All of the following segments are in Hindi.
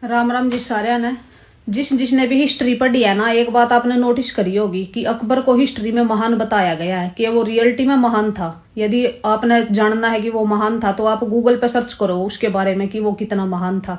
राम राम जी सारे ने। जिसने भी हिस्ट्री पढ़ी है ना, एक बात आपने नोटिस करी होगी कि अकबर को हिस्ट्री में महान बताया गया है कि वो रियलिटी में महान था। यदि आपने जानना है कि वो महान था तो आप गूगल पे सर्च करो उसके बारे में कि वो कितना महान था।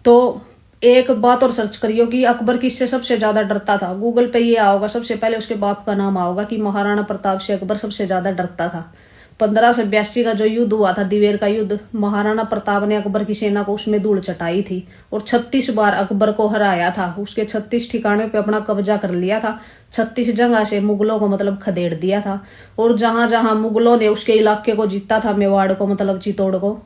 तो एक बात और सर्च करियो कि अकबर किससे सबसे ज्यादा डरता था। गूगल पे ये आओगा, सबसे पहले उसके बाप का नाम आओगा कि महाराणा प्रताप से अकबर सबसे ज्यादा डरता था। 1582 का जो युद्ध हुआ था, दिवेर का युद्ध, महाराणा प्रताप ने अकबर की सेना को उसमें धूल चटाई थी और 36 बार अकबर को हराया था। उसके 36 ठिकानों पे अपना कब्जा कर लिया था। 36 जगह से मुगलों को मतलब खदेड़ दिया था। और जहां जहां मुगलों ने उसके इलाके को जीता था, मेवाड़ को मतलब चित्तौड़ को,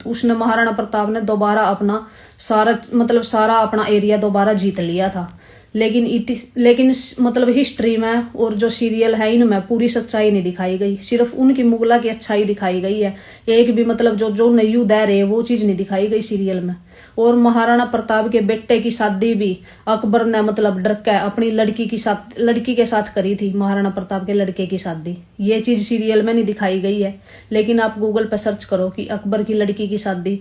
उसने महाराणा प्रताप ने दोबारा अपना सारा अपना एरिया दोबारा जीत लिया था। लेकिन मतलब हिस्ट्री में और जो सीरियल है इनमें पूरी सच्चाई नहीं दिखाई गई, सिर्फ उनकी मुगला की अच्छाई दिखाई गई है। एक भी मतलब जो नयू दे रहे वो चीज नहीं दिखाई गई सीरियल में। और महाराणा प्रताप के बेटे की शादी भी अकबर ने मतलब डर के अपनी लड़की के साथ करी थी। महाराणा प्रताप के लड़के की शादी, ये चीज सीरियल में नहीं दिखाई गई है। लेकिन आप गूगल पर सर्च करो कि अकबर की लड़की की शादी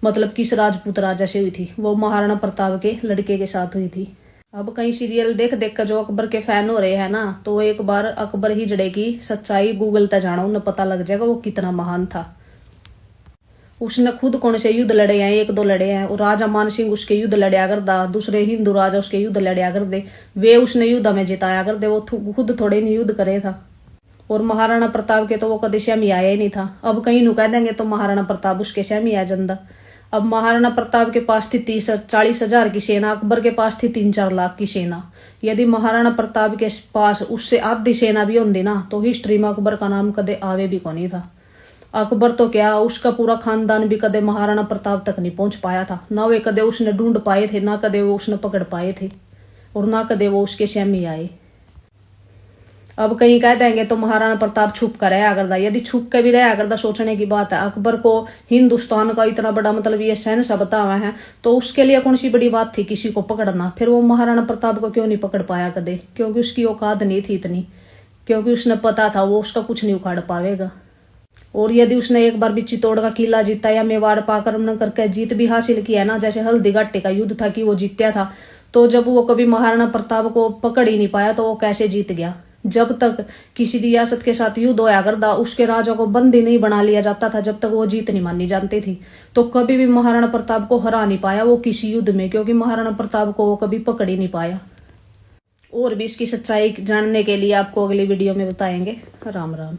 मतलब किस राजपूत राजा से हुई थी, वो महाराणा प्रताप के लड़के के साथ हुई थी। अब कई सीरियल देख देख कर जो अकबर के फैन हो रहे हैं ना, तो एक बार अकबर ही जड़े की सच्चाई गूगल तक जाना, उन्हें पता लग जाएगा वो कितना महान था। उसने खुद कौन से युद्ध लड़े हैं, 1-2 लड़े हैं। और राजा मान सिंह उसके युद्ध लड़या करदा, दूसरे हिंदू राजा उसके युद्ध लड़या कर दे, वे उसने युद्ध में जिताया कर दे, वो खुद थोड़े नहीं युद्ध करे था। और महाराणा प्रताप के तो वो कभी श्यामी आया ही नहीं था। अब कहीं नु कह देंगे तो महाराणा प्रताप उसके श्यामी आ ਜਾਂਦਾ। अब महाराणा प्रताप के पास थी 30-40 हजार की सेना, अकबर के पास थी 3-4 लाख की सेना। यदि महाराणा प्रताप के पास उससे आधी सेना भी होती ना, तो हिस्ट्री में अकबर का नाम कदे आवे भी को नहीं था। अकबर तो क्या, उसका पूरा खानदान भी कदे महाराणा प्रताप तक नहीं पहुंच पाया था। ना वे कदे उसने ढूंढ पाए थे, ना कदे वो उसने पकड़ पाए थे, और ना कदे वो उसके श्यामी आए। अब कहीं कह देंगे तो महाराणा प्रताप छुप कर रहा करता। यदि छुप के भी रहा करता, सोचने की बात है। अकबर को हिंदुस्तान का इतना बड़ा मतलब ये शहंशाह बतावा है, तो उसके लिए कौन सी बड़ी बात थी किसी को पकड़ना। फिर वो महाराणा प्रताप को क्यों नहीं पकड़ पाया कदे? क्योंकि उसकी औकात नहीं थी इतनी, क्योंकि उसने पता था वो उसका कुछ नहीं उखाड़ पाएगा। और यदि उसने एक बार भी चित्तौड़ का किला जीता या मेवाड़ पाकर करके जीत भी हासिल किया ना, जैसे हल्दी घाटी का युद्ध था कि वो जीत्या था, तो जब वो कभी महाराणा प्रताप को पकड़ ही नहीं पाया तो वो कैसे जीत गया? जब तक किसी रियासत के साथ युद्ध होया करता, उसके राजा को बंदी नहीं बना लिया जाता था, जब तक वो जीत नहीं मानी जाती थी, तो कभी भी महाराणा प्रताप को हरा नहीं पाया वो किसी युद्ध में, क्योंकि महाराणा प्रताप को वो कभी पकड़ ही नहीं पाया। और भी इसकी सच्चाई जानने के लिए आपको अगली वीडियो में बताएंगे। राम राम।